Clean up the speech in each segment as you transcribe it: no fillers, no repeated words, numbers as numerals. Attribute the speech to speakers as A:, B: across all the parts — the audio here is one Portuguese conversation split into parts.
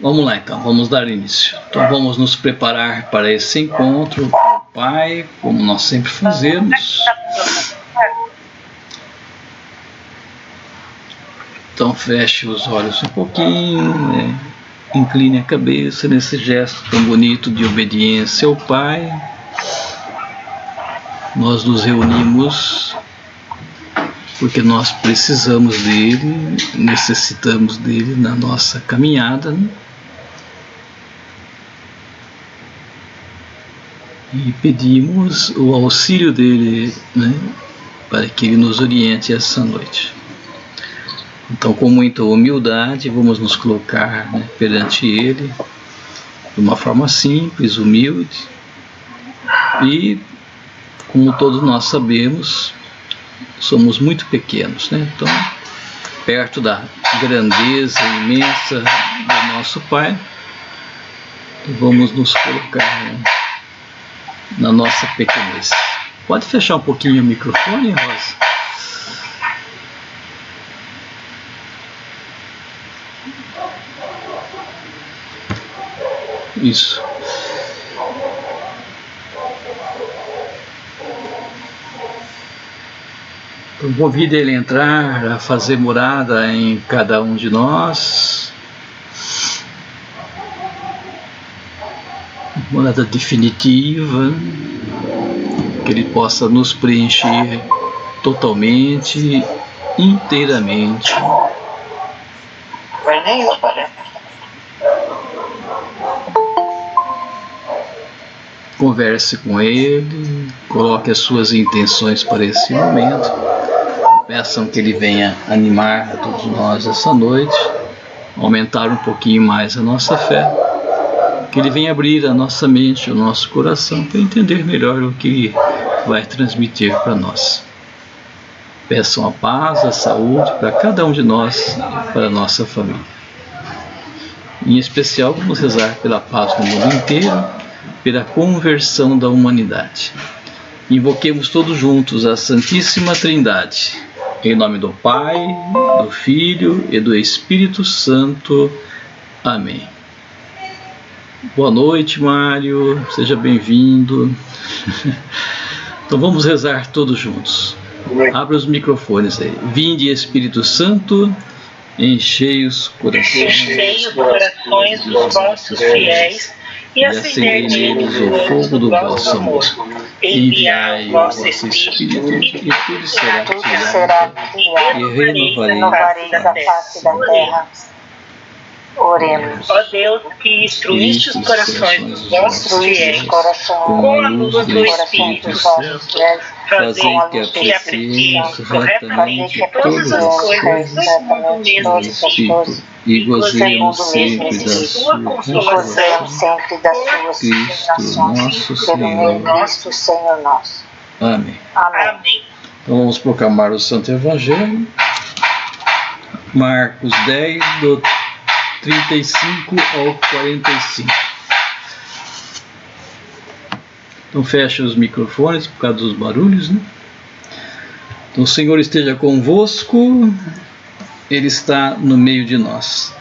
A: Vamos lá então, vamos dar início. Então vamos nos preparar para esse encontro com o Pai, como nós sempre fazemos. Então feche os olhos um pouquinho, incline a cabeça nesse gesto tão bonito de obediência ao Pai. Nós nos reunimos porque nós precisamos dele, necessitamos dele na nossa caminhada, né? E pedimos o auxílio dele, né, para que ele nos oriente essa noite. Então, com muita humildade, vamos nos colocar, né, perante ele de uma forma simples, humilde. E, como todos nós sabemos, somos muito pequenos, né? Então, perto da grandeza imensa do nosso Pai, vamos nos colocar, né, na nossa pequenez. Pode fechar um pouquinho o microfone, Rosa? Isso. Eu convido ele a entrar, a fazer morada em cada um de nós. Morada definitiva, que ele possa nos preencher totalmente, inteiramente. Converse com ele, coloque as suas intenções para esse momento. Peçam que ele venha animar a todos nós essa noite, aumentar um pouquinho mais a nossa fé. Que ele venha abrir a nossa mente, o nosso coração, para entender melhor o que ele vai transmitir para nós. Peçam a paz, a saúde para cada um de nós e para a nossa família. Em especial, vamos rezar pela paz no mundo inteiro, pela conversão da humanidade. Invoquemos todos juntos a Santíssima Trindade, em nome do Pai, do Filho e do Espírito Santo. Amém. Boa noite, Mário, seja bem-vindo. Então vamos rezar todos juntos. Abra os microfones aí. Vinde, Espírito Santo, enchei os corações
B: dos vossos fiéis e acendei neles o fogo do vosso amor. Enviai o vosso Espírito e tudo será criado e renovareis a face da terra. Oremos. Ó Deus, que instruíste os corações dos vossos fiéis com a luz do Espírito Santo, fazei que apreciemos corretamente todas as coisas do mesmo Espírito e gozemos sempre da sua consolação.
A: Cristo nosso Senhor. Amém.
B: Amém.
A: Então vamos proclamar o Santo Evangelho. Marcos 10, do 35 ao 45. Então fecha os microfones por causa dos barulhos, né? Então o Senhor esteja convosco, Ele está no meio de nós.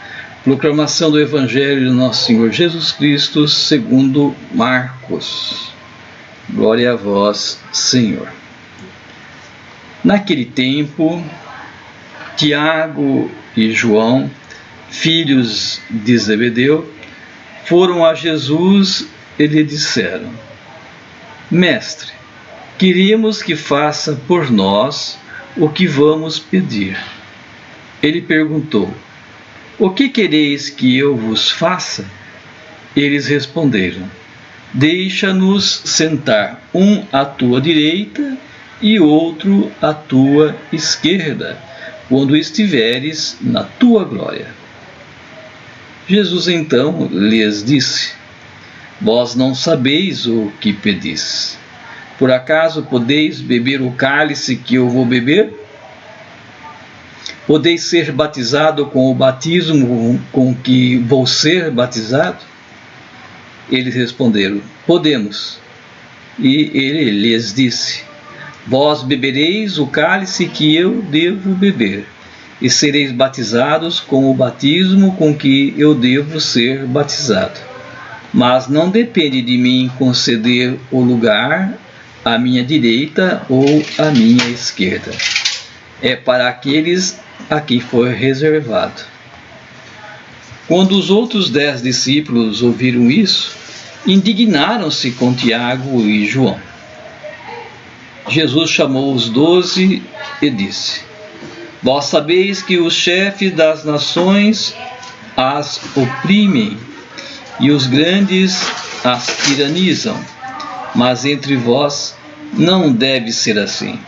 A: Proclamação do Evangelho do nosso Senhor Jesus Cristo segundo Marcos. Glória a vós, Senhor. Naquele tempo, Tiago e João, filhos de Zebedeu, foram a Jesus e lhe disseram: Mestre, queríamos que faça por nós o que vamos pedir. Ele perguntou: O que quereis que eu vos faça? Eles responderam: Deixa-nos sentar um à tua direita e outro à tua esquerda, quando estiveres na tua glória. Jesus então lhes disse: Vós não sabeis o que pedis. Por acaso podeis beber o cálice que eu vou beber? Podeis ser batizado com o batismo com que vou ser batizado? Eles responderam: Podemos. E ele lhes disse: Vós bebereis o cálice que eu devo beber, e sereis batizados com o batismo com que eu devo ser batizado. Mas não depende de mim conceder o lugar à minha direita ou à minha esquerda. É para aqueles a quem foi reservado. Quando os outros 10 discípulos ouviram isso, indignaram-se com Tiago e João. Jesus chamou os 12 e disse: Vós sabeis que os chefes das nações as oprimem e os grandes as tiranizam, mas entre vós não deve ser assim.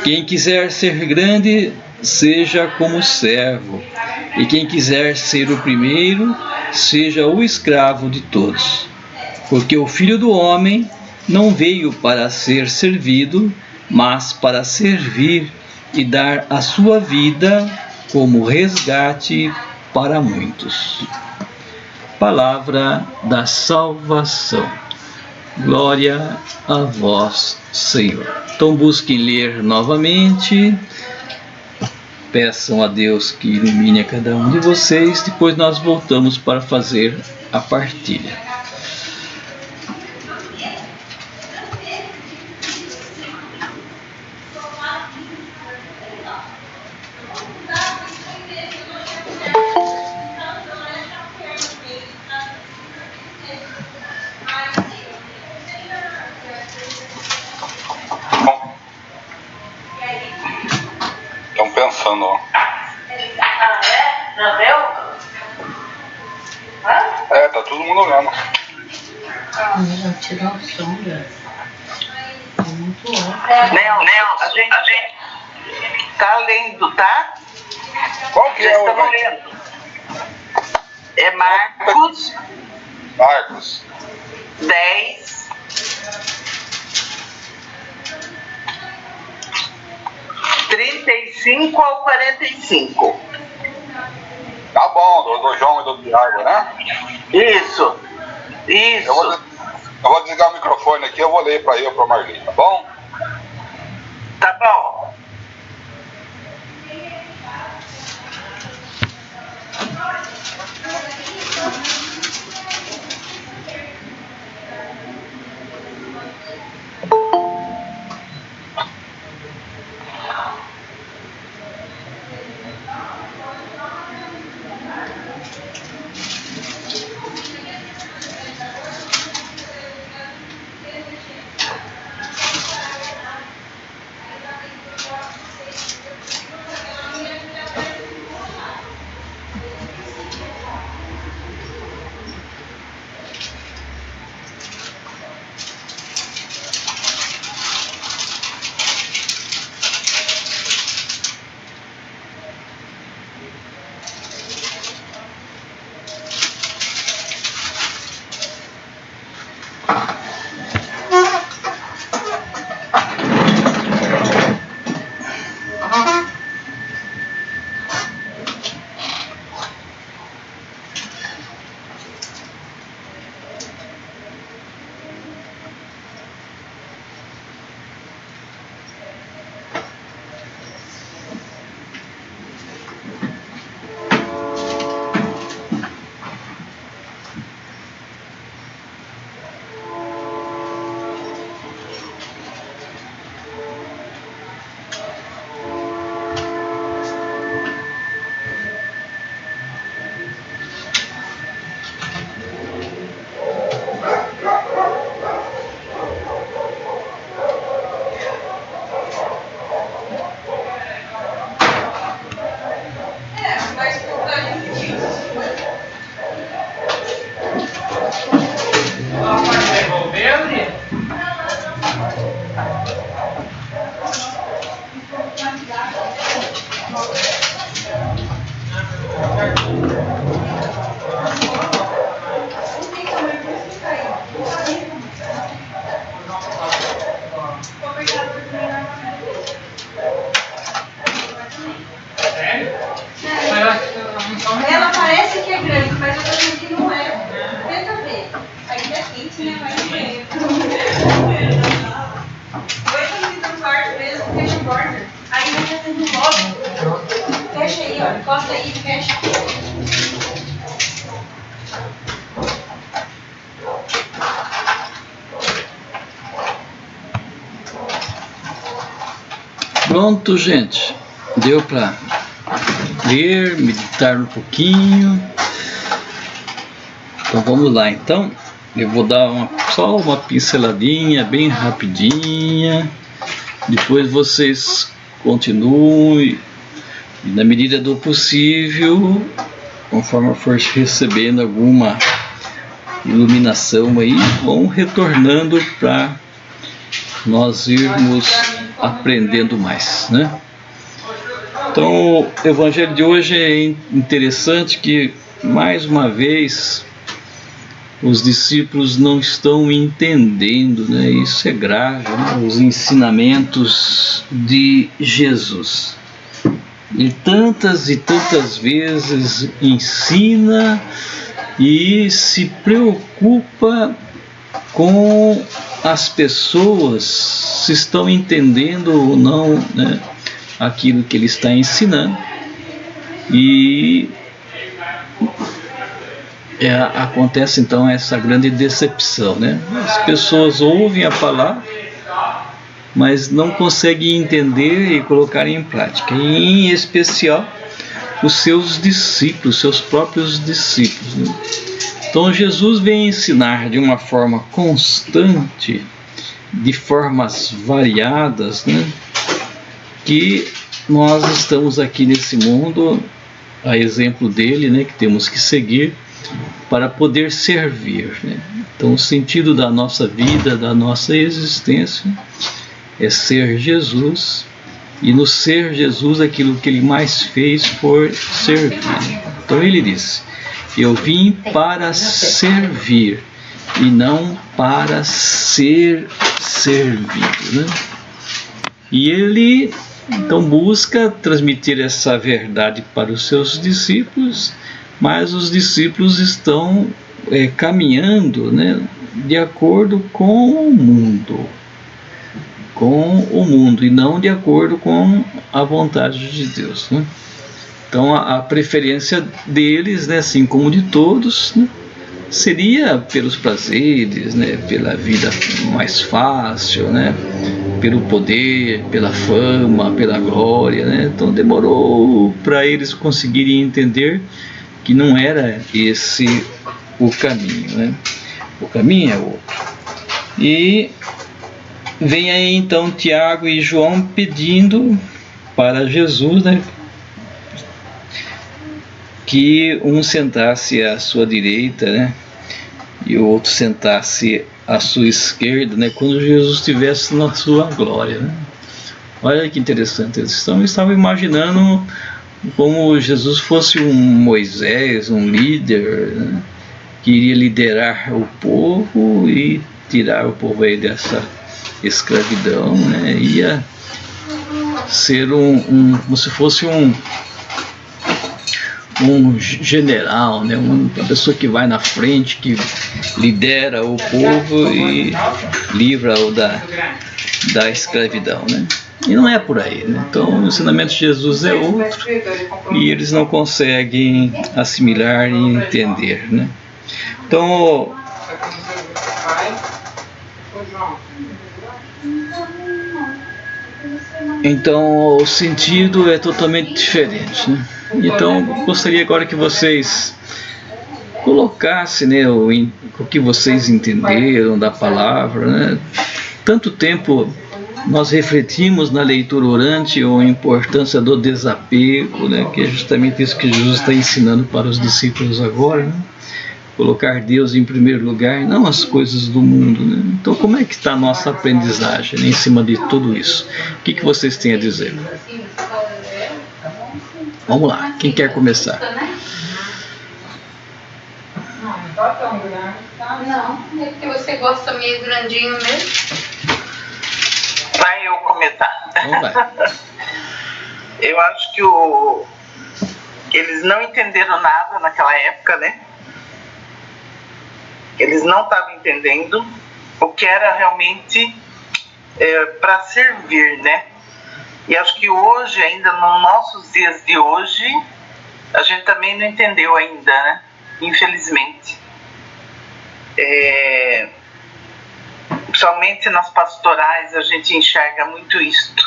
A: Quem quiser ser grande, seja como servo, e quem quiser ser o primeiro, seja o escravo de todos. Porque o Filho do Homem não veio para ser servido, mas para servir e dar a sua vida como resgate para muitos. Palavra da salvação. Glória a vós, Senhor. Então busquem ler novamente. Peçam a Deus que ilumine a cada um de vocês. Depois nós voltamos para fazer a partilha.
C: Estão pensando, ó.
B: Já deu?
C: Tá todo mundo olhando.
D: Já tirou o som, velho. É muito alto.
B: A gente tá lendo, tá?
C: Qual que
B: Já
C: é o...
B: estamos lendo. É Marcos
C: Marcos.
B: 10, 35 ao 45.
C: Tá bom, do João e do Tiago, né?
B: Isso.
C: Eu vou desligar o microfone aqui, eu vou ler para eu, para Marli, tá bom?
B: Tá bom.
A: Pronto, gente. Deu para ler, meditar um pouquinho. Então vamos lá. Então eu vou dar só uma pinceladinha bem rapidinha. Depois vocês continuem e, na medida do possível, conforme for recebendo alguma iluminação aí, vão retornando para nós irmos aprendendo mais, né? Então, o evangelho de hoje é interessante que, mais uma vez, os discípulos não estão entendendo, né? Isso é grave, né? Os ensinamentos de Jesus. Ele tantas e tantas vezes ensina e se preocupa com as pessoas, se estão entendendo ou não, né, aquilo que ele está ensinando. E acontece então essa grande decepção, né? As pessoas ouvem a palavra, mas não conseguem entender e colocar em prática, e em especial os seus discípulos, seus próprios discípulos, né? Então Jesus vem ensinar de uma forma constante, de formas variadas, né, que nós estamos aqui nesse mundo, a exemplo dele, né, que temos que seguir para poder servir, né? Então o sentido da nossa vida, da nossa existência é ser Jesus, e no ser Jesus aquilo que ele mais fez foi servir. Então ele disse: eu vim para servir e não para ser servido, né? E ele então busca transmitir essa verdade para os seus discípulos, mas os discípulos estão caminhando, né, de acordo com o mundo, e não de acordo com a vontade de Deus, né? Então a preferência deles, né, assim como de todos, né, seria pelos prazeres, né, pela vida mais fácil, né, pelo poder, pela fama, pela glória, né? Então demorou para eles conseguirem entender que não era esse o caminho, né? O caminho é outro. E vem aí então Tiago e João pedindo para Jesus, né, que um sentasse à sua direita, né, e o outro sentasse à sua esquerda, né, quando Jesus estivesse na sua glória, né? Olha que interessante, eles estavam imaginando como Jesus fosse um Moisés, um líder, né, que iria liderar o povo e tirar o povo aí dessa escravidão, né? Ia ser como se fosse um general, né? Uma pessoa que vai na frente, que lidera o povo e livra-o da escravidão, né? E não é por aí, né? Então o ensinamento de Jesus é outro e eles não conseguem assimilar e entender, né? Então o sentido é totalmente diferente, né? Então gostaria agora que vocês colocassem, né, o que vocês entenderam da palavra, né? Tanto tempo nós refletimos na leitura orante a importância do desapego, né, que é justamente isso que Jesus está ensinando para os discípulos agora, né? Colocar Deus em primeiro lugar, não as coisas do mundo, né? Então como é que está a nossa aprendizagem, né, em cima de tudo isso? O que vocês têm a dizer? Vamos lá, quem quer começar?
D: Não, é porque você gosta meio grandinho mesmo.
B: Vai eu começar.
A: Então vai.
B: Eu acho que eles não entenderam nada naquela época, né? Eles não estavam entendendo o que era realmente para servir, né? E acho que hoje, ainda nos nossos dias de hoje, a gente também não entendeu ainda, né? Infelizmente. Principalmente nas pastorais a gente enxerga muito isto,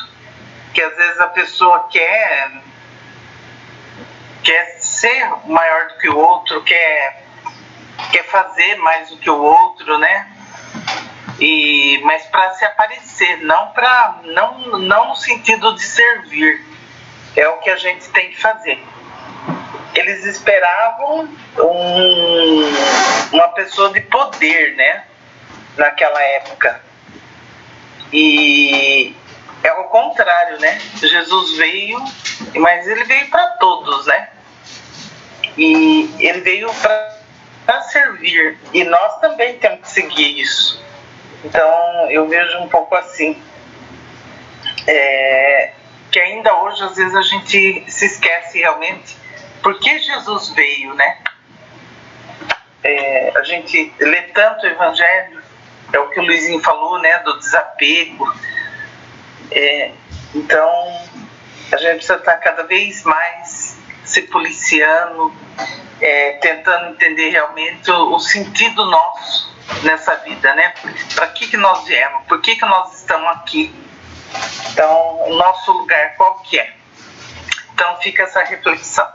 B: que às vezes a pessoa quer ser maior do que o outro, quer fazer mais do que o outro, né? Mas para se aparecer, não no sentido de servir, é o que a gente tem que fazer. Eles esperavam uma pessoa de poder, né? Naquela época. E é o contrário, né? Jesus veio, mas ele veio para todos, né? E ele veio para servir. E nós também temos que seguir isso. Então eu vejo um pouco assim. Que ainda hoje, às vezes, a gente se esquece realmente por que Jesus veio, né? A gente lê tanto o Evangelho, é o que o Luizinho falou, né? Do desapego. Então, a gente precisa estar cada vez mais se policiando, tentando entender realmente o sentido nosso nessa vida, né? Para que nós viemos? Por que nós estamos aqui? Então, o nosso lugar qual que é? Então, fica essa reflexão.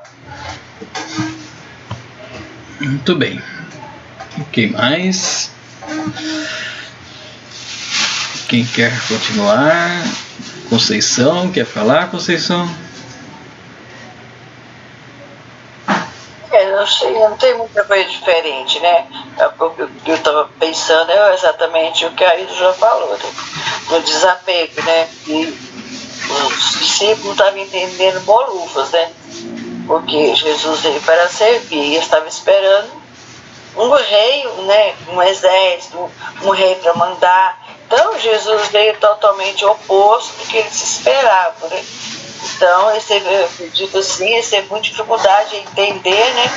A: Muito bem. O que mais? Quem quer continuar? Conceição, quer falar, Conceição?
E: Não tem muita coisa diferente, né? Eu estava pensando exatamente o que a Isa já falou, né? No desapego, né? E os discípulos estavam entendendo bolufas, né? Porque Jesus veio para servir e estava esperando um rei, né? Um exército, um rei para mandar. Então Jesus veio totalmente oposto do que eles esperavam, né? Então, eu acredito assim, eles teve muita dificuldade em entender, né?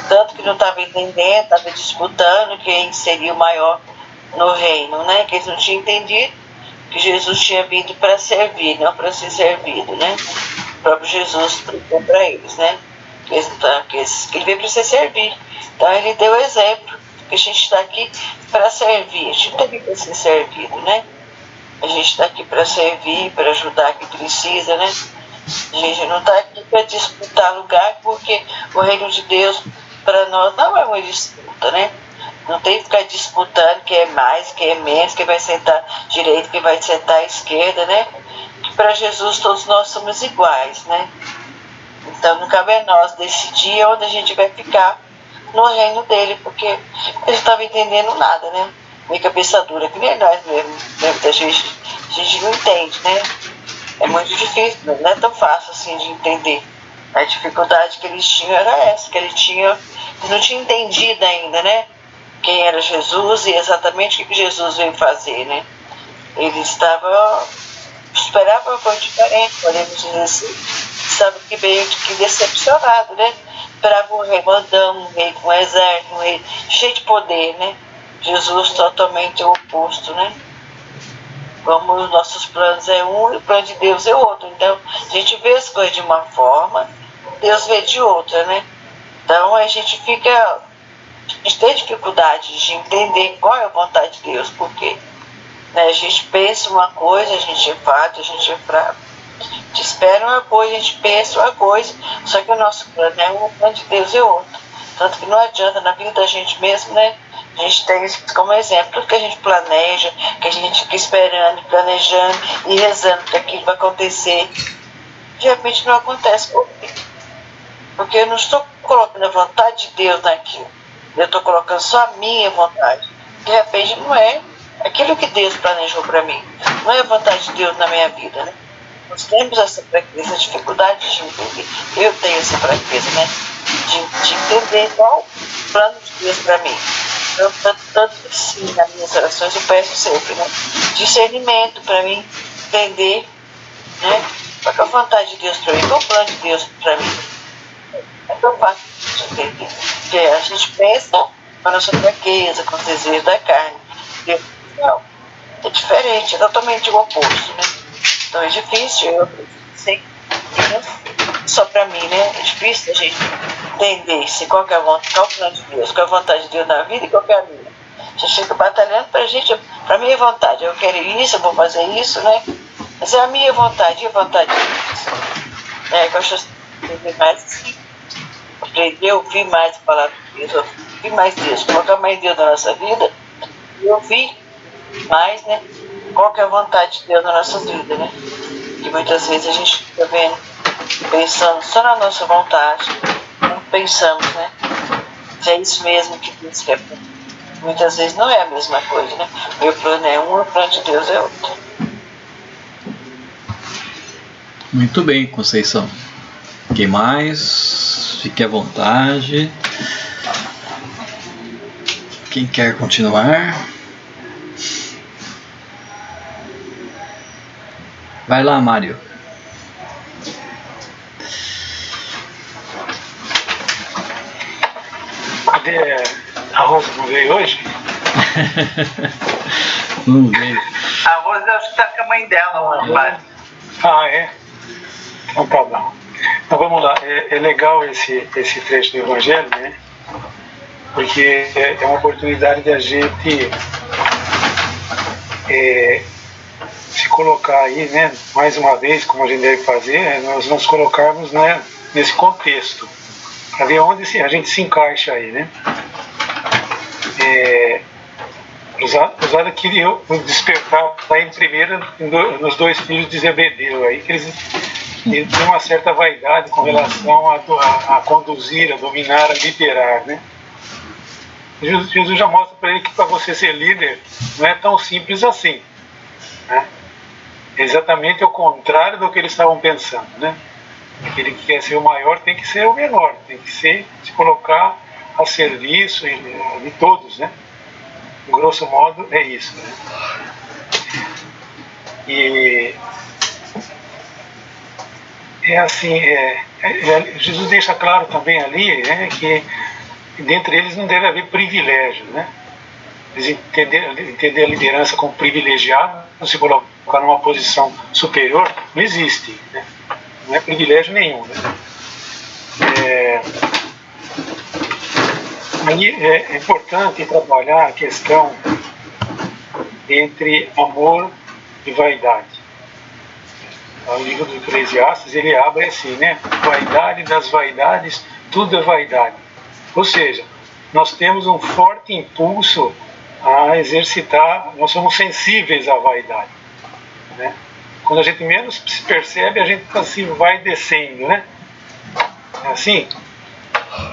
E: Tanto que não estava entendendo, estava disputando quem seria o maior no reino, né? Que eles não tinham entendido que Jesus tinha vindo para servir, não para ser servido, né? O próprio Jesus explicou para eles, né? Que ele veio para ser servido. Então, ele deu o exemplo que a gente está aqui para servir, a gente não está aqui para ser servido, né? A gente está aqui para servir, para ajudar quem precisa, né? A gente não está aqui para disputar lugar, porque o reino de Deus para nós não é uma disputa, né? Não tem que ficar disputando quem é mais, quem é menos, quem vai sentar à direita, quem vai sentar à esquerda, né? Que para Jesus todos nós somos iguais, né? Então não cabe a nós decidir onde a gente vai ficar no reino dele, porque ele não estava entendendo nada, né? Meio cabeça dura, que nem nós mesmo, né? A gente não entende, né? É muito difícil, não é tão fácil assim de entender. A dificuldade que eles tinham era essa, que eles não tinham entendido ainda, né? Quem era Jesus e exatamente o que Jesus veio fazer, né? Eles esperavam uma coisa diferente, podemos dizer assim. Estavam meio que decepcionados, né? Esperavam um rei mandão, um rei com um exército, um rei cheio de poder, né? Jesus totalmente o oposto, né? Como os nossos planos é um e o plano de Deus é outro. Então, a gente vê as coisas de uma forma, Deus vê de outra, né? Então, a gente tem dificuldade de entender qual é a vontade de Deus, porque né, a gente pensa uma coisa, a gente é fato, a gente é fraco. A gente espera uma coisa, a gente pensa uma coisa, só que o nosso plano é um, o plano de Deus é outro. Tanto que não adianta na vida da gente mesmo, né? A gente tem isso como exemplo, tudo que a gente planeja, que a gente fica esperando, planejando e rezando para aquilo vai acontecer, de repente não acontece. Por quê? Porque eu não estou colocando a vontade de Deus naquilo, eu estou colocando só a minha vontade. De repente não é aquilo que Deus planejou para mim, não é a vontade de Deus na minha vida, né? Nós temos essa fraqueza, essa dificuldade de entender. Eu tenho essa fraqueza, né? De entender qual o plano de Deus para mim. Eu, tanto assim, nas minhas orações, eu peço sempre, né? Discernimento para mim entender, né? Qual é a vontade de Deus para mim, qual é o plano de Deus para mim. É tão fácil de entender. Porque a gente pensa com a nossa fraqueza, com os desejos da carne. Deus, não, é diferente, é totalmente o oposto, né? Então é difícil, eu sei que só para mim, né? É difícil a gente entender se qual que é a vontade, qual é o plano de Deus, qual é a vontade de Deus na vida e qual que é a minha. A gente fica batalhando para mim é vontade, eu quero isso, eu vou fazer isso, né? Mas é a minha vontade, e a vontade de Deus. Eu acho que mais aprender a ouvir mais a palavra de Deus, ouvir mais Deus, colocar mais Deus na nossa vida e ouvir mais, né? Qual que é a vontade de Deus na nossa vida, né? Que muitas vezes a gente fica vendo, pensando só na nossa vontade, não pensamos, né? Se é isso mesmo que Deus quer. Muitas vezes não é a mesma coisa, né? Meu plano é um, o plano de Deus é outro.
A: Muito bem, Conceição. Quem mais? Fique à vontade. Quem quer continuar? Vai lá, Mário.
F: Cadê a Rosa? Não veio hoje?
A: Não veio.
B: A Rosa acho que está com a mãe dela lá, padre.
F: Ah, é? Então tá bom. Então vamos lá. É legal esse trecho do Evangelho, né? Porque é uma oportunidade de a gente se colocar aí, né? Mais uma vez, como a gente deve fazer, nós nos colocarmos, né, nesse contexto, para ver onde a gente se encaixa aí, né? Usado aqui o despertar aí primeiro nos dois filhos de Zebedeu aí, que eles têm uma certa vaidade com relação a conduzir, a dominar, a liderar, né? Jesus já mostra para ele que para você ser líder não é tão simples assim, né? É exatamente o contrário do que eles estavam pensando, né? Aquele que quer ser o maior tem que ser o menor, tem que se colocar a serviço de todos, né? Grosso modo é isso, né? E é assim, Jesus deixa claro também ali, né, que dentre eles não deve haver privilégio, né? Eles entender a liderança como privilegiado, não se colocar numa posição superior, não existe, né? Não é privilégio nenhum, né? Aí é importante trabalhar a questão entre amor e vaidade. O livro do Eclesiastes, ele abre assim, né? Vaidade das vaidades, tudo é vaidade. Ou seja, nós temos um forte impulso a exercitar, nós somos sensíveis à vaidade, né? Quando a gente menos se percebe, a gente assim vai descendo, né? É assim?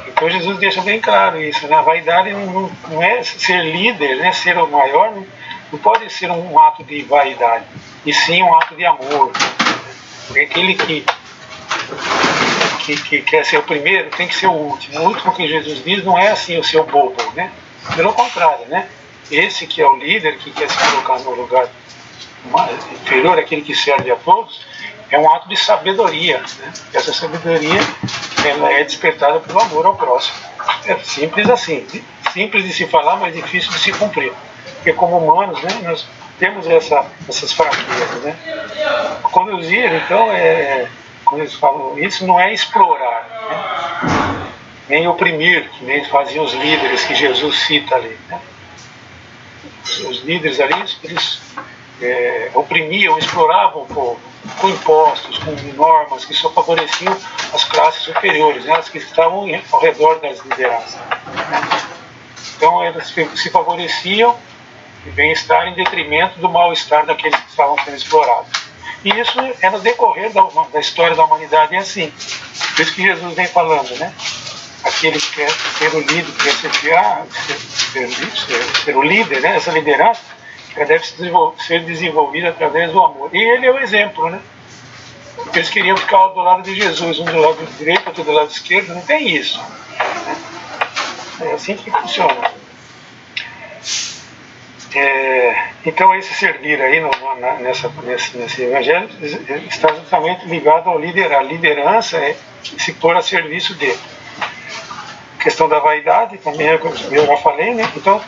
F: Então Jesus deixa bem claro isso, né? A vaidade não é ser líder, né? Ser o maior, não pode ser um ato de vaidade, e sim um ato de amor. Porque aquele que quer ser o primeiro tem que ser o último. O último que Jesus diz não é assim o seu bobo, né? Pelo contrário, né? Esse que é o líder, que quer se colocar no lugar inferior, aquele que serve a todos, é um ato de sabedoria, né? Essa sabedoria, ela é despertada pelo amor ao próximo. É simples assim, simples de se falar, mas difícil de se cumprir. Porque como humanos, né, nós temos essas fraquezas, né? Conduzir, então, quando eles falam isso, não é explorar, né? Nem oprimir, que nem faziam os líderes que Jesus cita ali, né? Os líderes ali, eles oprimiam, exploravam o povo, com impostos, com normas que só favoreciam as classes superiores, né, as que estavam ao redor das lideranças. Então eles se favoreciam o bem-estar em detrimento do mal-estar daqueles que estavam sendo explorados. E isso é no decorrer da história da humanidade, é assim. Por isso que Jesus vem falando, né? Aquele que quer ser o líder, quer ser o líder, né? Essa liderança, ela deve ser desenvolvida através do amor. E ele é o exemplo, né? Eles queriam ficar do lado de Jesus, um do lado direito, outro do lado esquerdo, não tem isso, né? É assim que funciona. Então esse servir aí nesse evangelho está justamente ligado ao liderar. A liderança é se pôr a serviço dele. A questão da vaidade também é o que eu já falei, né? Então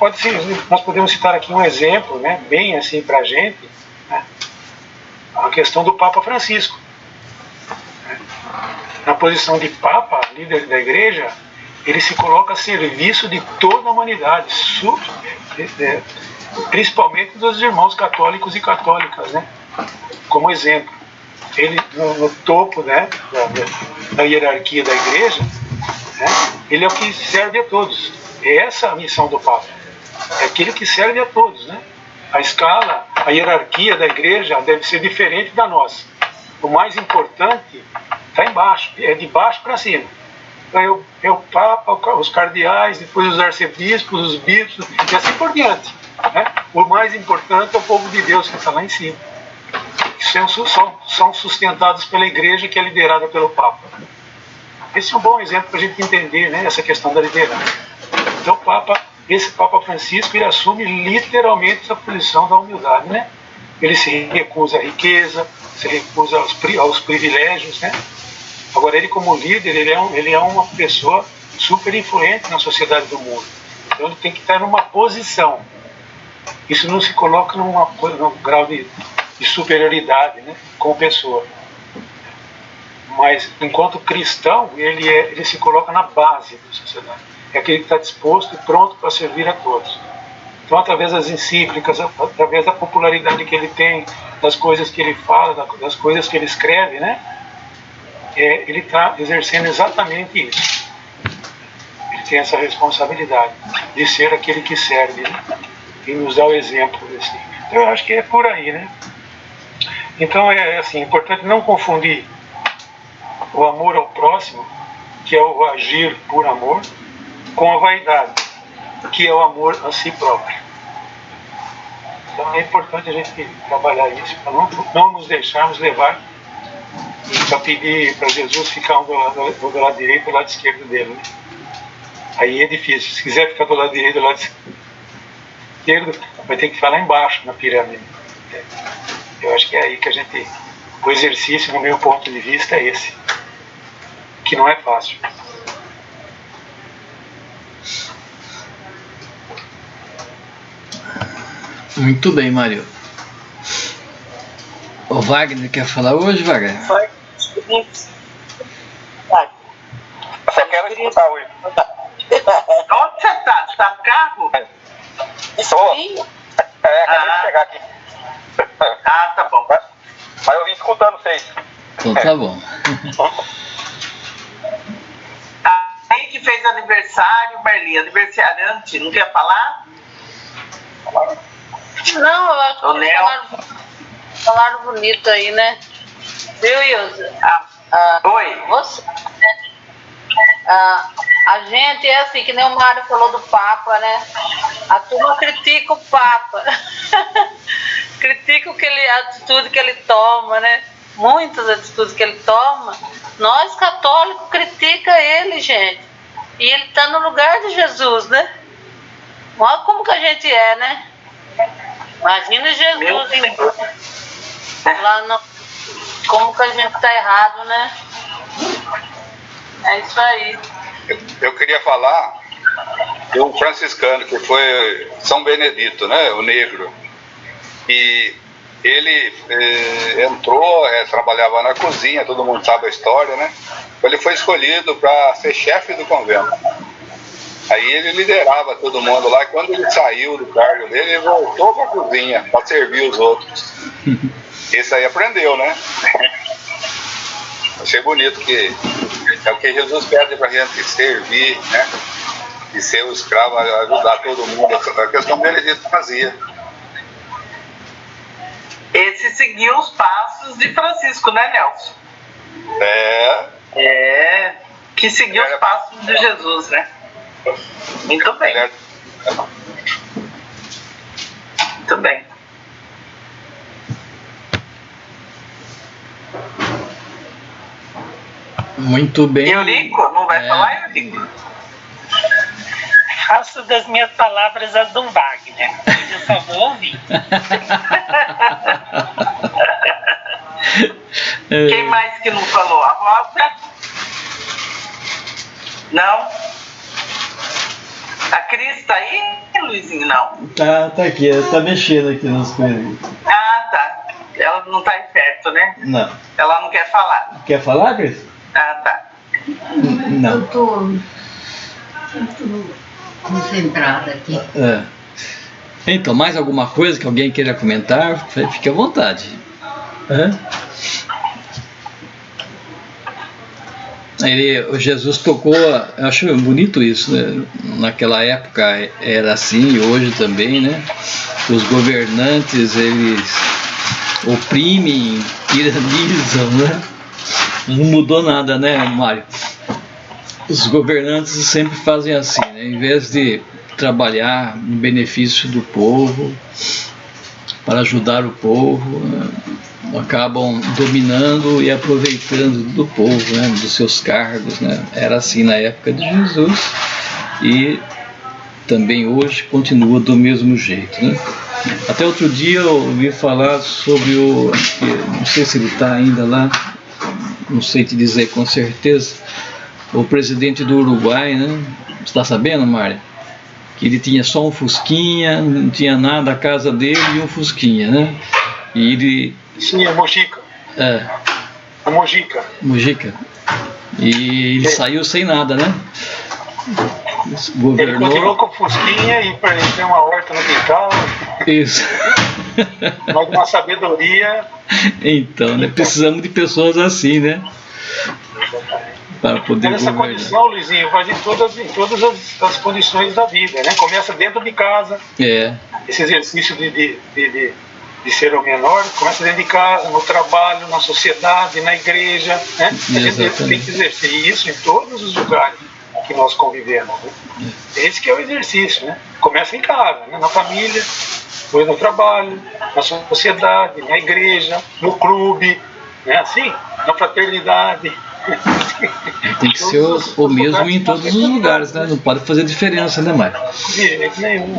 F: nós podemos citar aqui um exemplo, né, bem assim para a gente, né? A questão do Papa Francisco, né? na posição de Papa, líder da Igreja, ele se coloca a serviço de toda a humanidade, principalmente dos irmãos católicos e católicas, né? Como exemplo, ele no topo, né, da hierarquia da Igreja, né, ele é o que serve a todos. É essa a missão do Papa, é aquele que serve a todos, né? A escala, a hierarquia da Igreja deve ser diferente da nossa. O mais importante está embaixo, é de baixo para cima. Então é o Papa, os cardeais, depois os arcebispos, os bispos, e assim por diante, né? O mais importante é o povo de Deus que está lá em cima. São sustentados pela Igreja, que é liderada pelo Papa. Esse é um bom exemplo para a gente entender, né, essa questão da liderança. Então esse Papa Francisco, ele assume literalmente essa posição da humildade, né? Ele se recusa à riqueza, se recusa aos privilégios, né? Agora, ele como líder, ele é uma pessoa super influente na sociedade do mundo. Então ele tem que estar numa posição. Isso não se coloca num grau de superioridade, né, como pessoa. Mas, enquanto cristão, ele se coloca na base da sociedade. É aquele que está disposto e pronto para servir a todos. Então, através das encíclicas, através da popularidade que ele tem, das coisas que ele fala, das coisas que ele escreve, né, ele está exercendo exatamente isso. Ele tem essa responsabilidade de ser aquele que serve, né, e nos dá o exemplo desse. Então, eu acho que é por aí, né? Então é assim, importante não confundir o amor ao próximo, que é o agir por amor, com a vaidade, que é o amor a si próprio. Então é importante a gente trabalhar isso, para não nos deixarmos levar para pedir para Jesus ficar do lado direito e do lado esquerdo dele, né? Aí é difícil. Se quiser ficar do lado direito e do lado esquerdo, vai ter que ficar lá embaixo na pirâmide. Eu acho que é aí que o exercício, no meu ponto de vista, é esse, que não é fácil.
A: Muito bem, Mário. O Wagner quer falar hoje, Wagner?
C: Você quer escutar hoje?
B: Onde você está? Você está no carro?
C: Estou. Acabei de chegar aqui.
B: Ah, tá bom.
C: Mas eu vim escutando vocês.
A: Então tá bom.
B: A gente fez aniversário, Marli, aniversariante, não quer falar?
D: Não, eu acho que falaram bonito aí, né? Viu, Ilza?
B: Oi.
D: Você, a gente é assim, que nem o Mário falou do Papa, né? A turma critica o Papa. Critica a atitude que ele toma, né? Muitas atitudes que ele toma. Nós, católicos, critica ele, gente. E ele está no lugar de Jesus, né? Olha como que a gente é, né? Imagina Jesus lá no... Como que a gente está errado, né? É isso aí.
C: Eu queria falar do franciscano, que foi São Benedito, né? O negro. E ele entrou, trabalhava na cozinha, todo mundo sabe a história, né? Ele foi escolhido para ser chefe do convento. Aí ele liderava todo mundo lá, e quando ele saiu do cargo dele, ele voltou para a cozinha para servir os outros. Esse aí aprendeu, né? Achei bonito que é o que Jesus pede para a gente servir, né? E ser o escravo, ajudar todo mundo. A questão dele ele fazia.
B: Esse seguiu os passos de Francisco, né, Nelson? Que seguiu os passos de Jesus, né? Muito bem. Muito bem.
A: Muito bem.
B: Eurico, não vai falar, Eurico?
G: Faço das minhas palavras as do Wagner. Eu só vou ouvir.
B: Quem mais que não falou? A Rosa? Não? A Cris tá aí, Luizinho? Não.
A: Tá aqui, tá mexendo aqui nas coisas.
B: Ah, tá. Ela não tá aí perto, né?
A: Não.
B: Ela não quer falar.
A: Quer falar, Cris?
E: Ah, tá.
A: Não.
H: Eu tô concentrada aqui.
A: Então, mais alguma coisa que alguém queira comentar? Fique à vontade. O Jesus tocou, eu acho bonito isso, né? Naquela época era assim, hoje também, né? Os governantes, eles oprimem, tiranizam, né? Não mudou nada, né, Mário? Os governantes sempre fazem assim, né? Em vez de trabalhar no benefício do povo, para ajudar o povo, acabam dominando e aproveitando do povo, né? Dos seus cargos, né? Era assim na época de Jesus e também hoje continua do mesmo jeito, né? Até outro dia eu ouvi falar sobre não sei se ele está ainda lá, não sei te dizer com certeza, o presidente do Uruguai, né? Você está sabendo, Mário? Que ele tinha só um Fusquinha, não tinha nada, a casa dele e um Fusquinha, né? E ele...
F: Sim, a Mojica. A Mojica.
A: Mojica. E ele saiu sem nada, né?
F: Ele continuou com o Fusquinha e ele tem uma horta no quintal.
A: Isso.
F: Mas uma sabedoria.
A: Então, né? Precisamos de pessoas assim, né? Para poder
F: essa condição, Luizinho, vai em todas as condições da vida, né? Começa dentro de casa. Esse exercício de ser o menor começa dentro de casa, no trabalho, na sociedade, na igreja, né? A gente tem que exercer isso em todos os lugares que nós convivemos, né? Esse que é o exercício, né? Começa em casa, né? Na família, depois no trabalho, na sociedade, na igreja, no clube, né? Assim, na fraternidade.
A: Tem que ser o mesmo em todos os lugares, né? Não pode fazer diferença, né, Mário?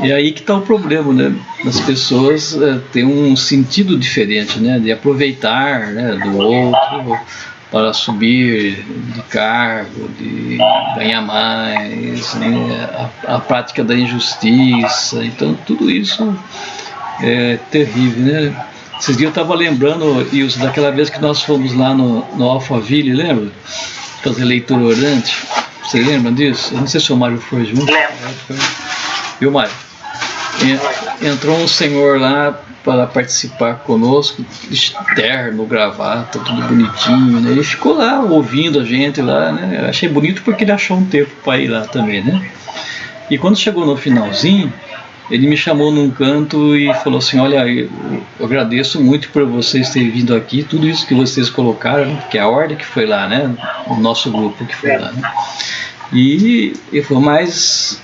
A: E aí que está o problema, né? As pessoas têm um sentido diferente, né? De aproveitar, né, do outro para subir de cargo, de ganhar mais, né? A prática da injustiça. Então tudo isso é terrível, né? Esses dias eu estava lembrando, Ilse, daquela vez que nós fomos lá no Alphaville, lembra? Fazer leitura orante. Você lembra disso? Eu não sei se o Mário foi junto.
E: Lembro.
A: Viu, Mário? Entrou um senhor lá para participar conosco, terno, gravata, tudo bonitinho, né? Ele ficou lá ouvindo a gente lá, né? Eu achei bonito porque ele achou um tempo para ir lá também, né? E quando chegou no finalzinho, ele me chamou num canto e falou assim: olha, eu agradeço muito por vocês terem vindo aqui, tudo isso que vocês colocaram, que é a ordem que foi lá, né? O nosso grupo que foi lá, né? E ele falou: mas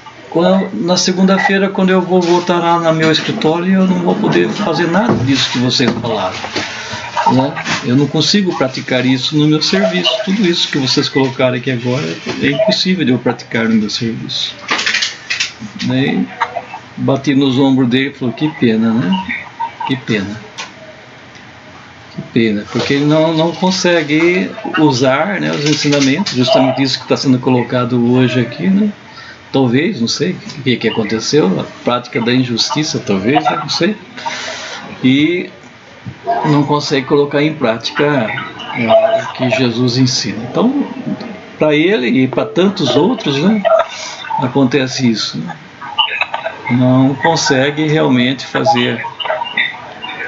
A: na segunda-feira, quando eu vou voltar lá no meu escritório, eu não vou poder fazer nada disso que vocês falaram, né? Eu não consigo praticar isso no meu serviço. Tudo isso que vocês colocaram aqui agora é impossível de eu praticar no meu serviço, né? Bati nos ombros dele e falou: que pena, né? Que pena. Que pena, porque ele não consegue usar, né, os ensinamentos, justamente isso que está sendo colocado hoje aqui, né? Talvez, não sei o que aconteceu, a prática da injustiça, talvez, não sei. E não consegue colocar em prática o que Jesus ensina. Então, para ele e para tantos outros, né, acontece isso, né? Não consegue realmente fazer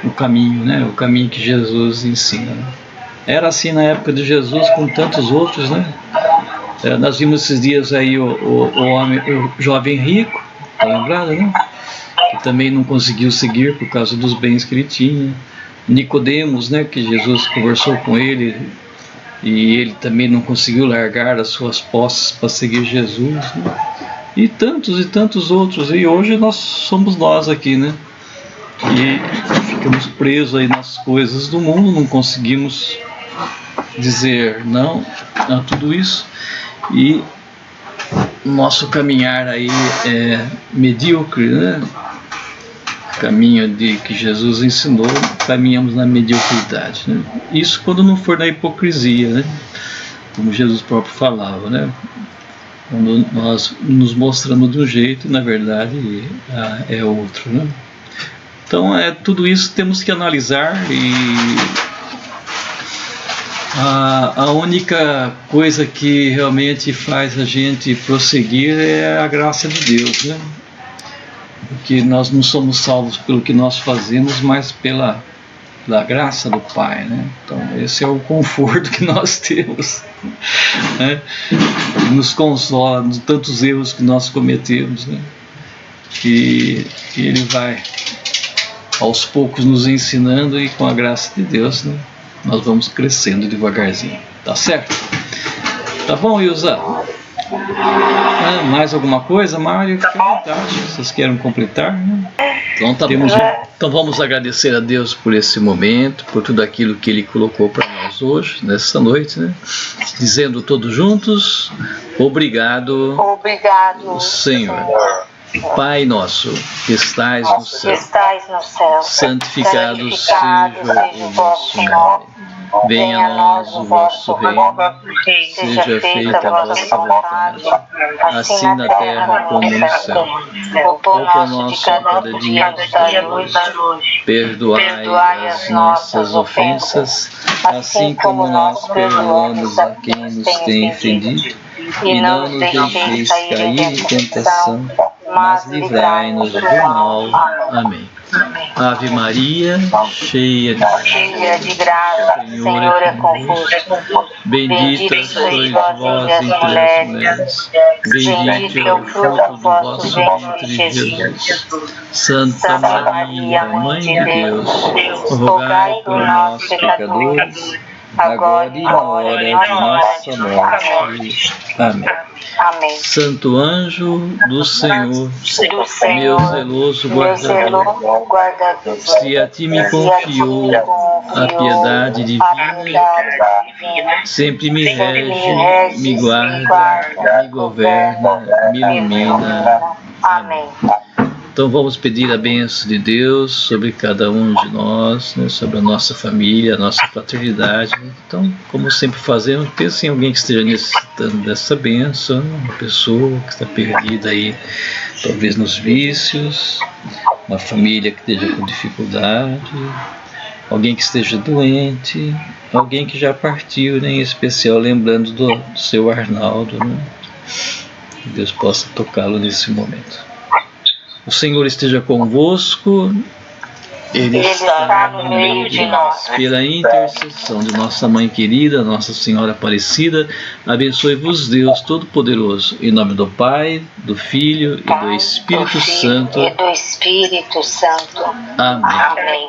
A: o caminho, né? O caminho que Jesus ensina. Era assim na época de Jesus com tantos outros, né? Nós vimos esses dias aí o jovem rico, tá lembrado, né? Que também não conseguiu seguir por causa dos bens que ele tinha. Nicodemos, né? Que Jesus conversou com ele e ele também não conseguiu largar as suas posses para seguir Jesus, né? E tantos outros, e hoje somos nós aqui, né? E ficamos presos aí nas coisas do mundo, não conseguimos dizer não a tudo isso, e nosso caminhar aí é medíocre, né? Caminho que Jesus ensinou, caminhamos na mediocridade, né? Isso quando não for na hipocrisia, né? Como Jesus próprio falava, né? Quando nós nos mostramos de um jeito e na verdade é outro, né? Então tudo isso temos que analisar A única coisa que realmente faz a gente prosseguir é a graça de Deus, né? Porque nós não somos salvos pelo que nós fazemos, mas pela graça do Pai, né? Então esse é o conforto que nós temos, né? Nos consola de tantos erros que nós cometemos, né? Que Ele vai aos poucos nos ensinando, e com a graça de Deus, né, nós vamos crescendo devagarzinho, tá certo? Tá bom, Ilza? Mais alguma coisa, Mário? Fique à vontade, vocês querem completar? Né? Então, tá bom. Então vamos agradecer a Deus por esse momento, por tudo aquilo que Ele colocou para nós hoje, nessa noite, né? Dizendo todos juntos, obrigado, Senhor. Pai nosso, que estais no céu, santificado seja o vosso nome. Venha a nós o vosso reino, seja feita a vossa vontade, assim na terra como no céu. O pão nosso a cada dia nos dai hoje, perdoai as nossas ofensas, assim como nós perdoamos a quem nos tem ofendido, e não nos deixeis cair em tentação, mas livrai-nos do mal. Amém. Ave Maria, cheia de graça, o Senhor é convosco. Bendita sois vós entre as mulheres, bendito é o fruto do vosso ventre, Jesus. Santa Maria, Mãe de Deus, rogai por nós, pecadores, agora e na hora de nossa morte. Amém. Amém. Santo anjo do Senhor, meu zeloso guardador, se a ti me confiou a piedade divina, sempre me rege, me guarda, me governa, me ilumina. Amém. Então vamos pedir a bênção de Deus sobre cada um de nós, né, sobre a nossa família, a nossa fraternidade. Então, como sempre fazemos, pense em alguém que esteja necessitando dessa bênção, uma pessoa que está perdida aí, talvez nos vícios, uma família que esteja com dificuldade, alguém que esteja doente, alguém que já partiu, né, em especial lembrando do seu Arnaldo, né? Que Deus possa tocá-lo nesse momento. O Senhor esteja convosco, Ele está no meio de nós. Pela intercessão de nossa Mãe querida, Nossa Senhora Aparecida, abençoe-vos Deus Todo-Poderoso, em nome do Pai, do Filho e do Espírito Santo. Amém.